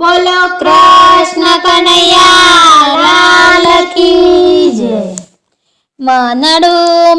बोलो कृष्ण कन्हैया लाल की जय। मनडू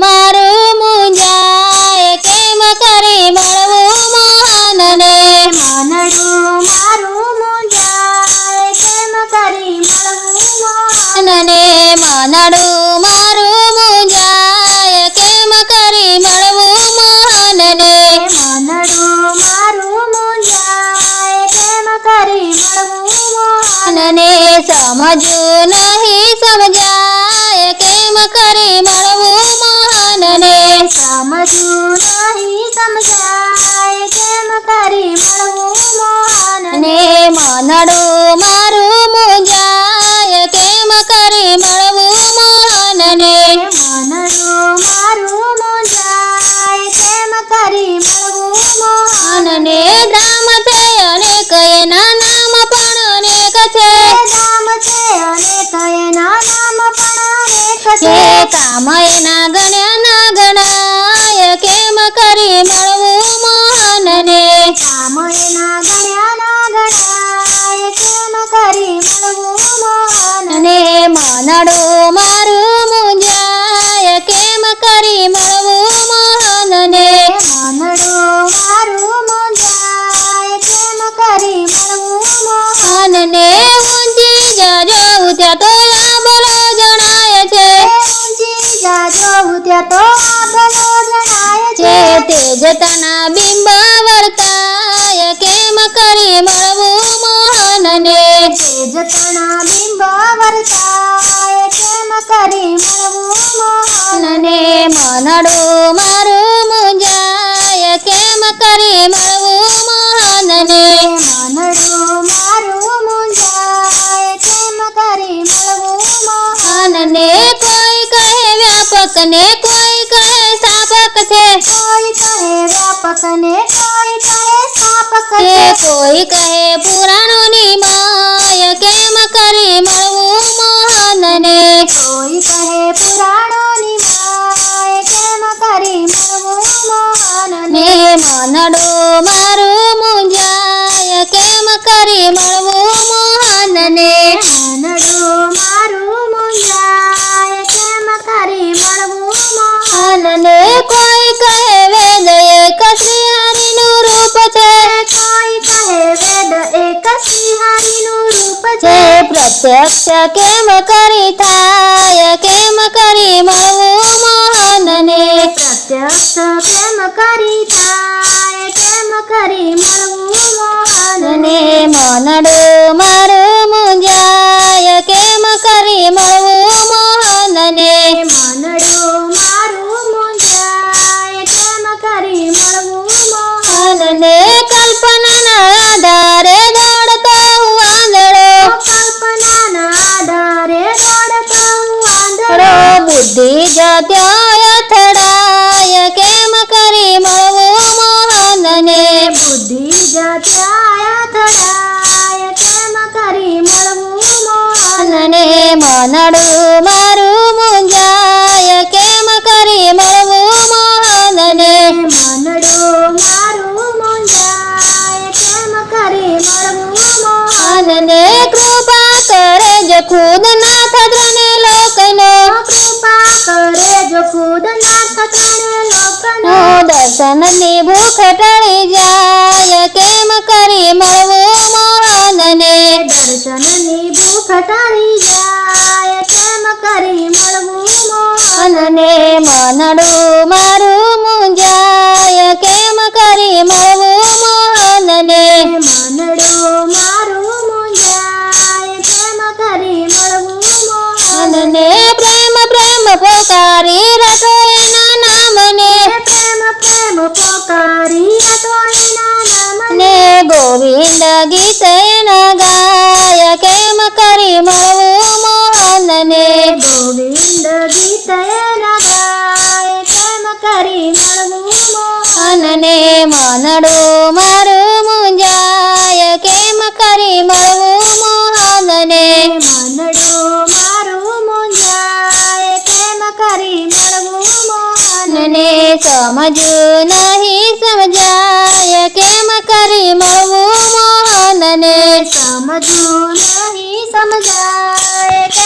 मारू मुंजाय केम करी मळवू मोहनने। मनडू मारू मुंजाय केम करी मळवू मोहनने। मनडू मारू मुंजाय केम करी मळवू मोहनने। मनडू मारू मुंजाय केम करी मळवू मोहनने। समजू नहीं समजाय केम करी मळवू मोहनने। समजू नहीं समजाय केम करी मळवू मोहनने। मनडू मारू मुंजाय केम करी मळवू मोहनने। मनडू मारू मुंजाय केम करी मळवू मोहनने। धाम ते अनेक एना नाम पण अनेक छे। धाम छे अनेक एना नाम पण अनेक छे। धाम एना गण्या ना गणाय केम करी मळवू मोहनने। धाम एना गण्या ना गणाय केम करी मळवू मोहनने। मनडू मारू मुंजाय केम करी मळवू मोहनने। मनडू मारू मुंजाय केम करी मळवू मोहनने। ઊંચી જોઉં ત્યાં તો આંબલો જણાય છે। ઊંચી જોઉં ત્યાં તો આંબલો જણાય છે। તેજ તના બિંબ વર્તાય કેમ કરી મળવું મોહનને। તેજ તના બિંબ વર્તાય કેમ કરી મળવું મોહનને। मनडू मारू मुंजाय केम करी मळवू मोहनने। मनडू मारू मुंजाय केम करी मळवू मोहनने। कोई कहे व्यापक ने कोई कहे स्थापक छे। कोई कहे व्यापक ने कोई कहे स्थापक छे। कोई कहे पुराणों नी माय केम करी मळवू मोहनने। कोई कहे पुराणों नी माय केम करी मळवू मोहनने। मनडू मारू मुंजाय केम करी मळवू मोहनने। मनडू मारू मुंजाय केम करी मळवू मोहनने। कोई कहे वेद एक श्रीहरिनु रूप छे। कोई कहे वेद एक श्रीहरिनु रूप छे। प्रत्यक्ष केम करी थाय केम करी मळवू मोहनने। प्रत्यक्ष केम करी थाय केम करी मळवू मोहनने। मनडू मारू मुंजाय केम करी मळवू मोहनने। मनडू मारू मुंजाय केम करी मळवू मोहनने। कल्पनाना आधारे दौड़तो वांदळो। कल्पनाना आधारे दौड़तो वांदळो। बुद्धि जत्याय थडाय केम करी मळवू मोहनने। बुद्धि जत्याय थडाय केम करी मळवू मोहनने। मनडू मारू मुंजाय केम करी मळवू मोहनने। मनडू मारू मुंजाय केम करी मळवू मोहनने। कृपा करे जो खुद नाथ त्रणे लोकनो। कृपा करे जो खुद नाथ त्रणे लोकनो। दर्शननी भूख टળી જાય કેમ કરી મળવું મોહનને। દર્શનની ભૂખ ટળી જાય કેમ કરી મળવું મોહનને। मनडू मारू मुंजाय केम करी मळवू मोहनने। मनडू मारू मुंजाय केम करी मळवू मोहनने। प्रेम प्रेम पोकारी रटो एना नामने। प्रेम प्रेम पोकारी रटो एना नामने। गोविंद गीत एना गाय केम करी मळवू मोहनने। गोविंद गीत एना गाय केम करी मळवू मोहनने। मनडू मारू मुंजाय केम करी मळवू मोहनने। मनडू मारू मुंजाय केम करी मळवू मोहनने। समजू नहीं समजाय केम करी मळवू मोहनने। સમજવું નહીં સમજાય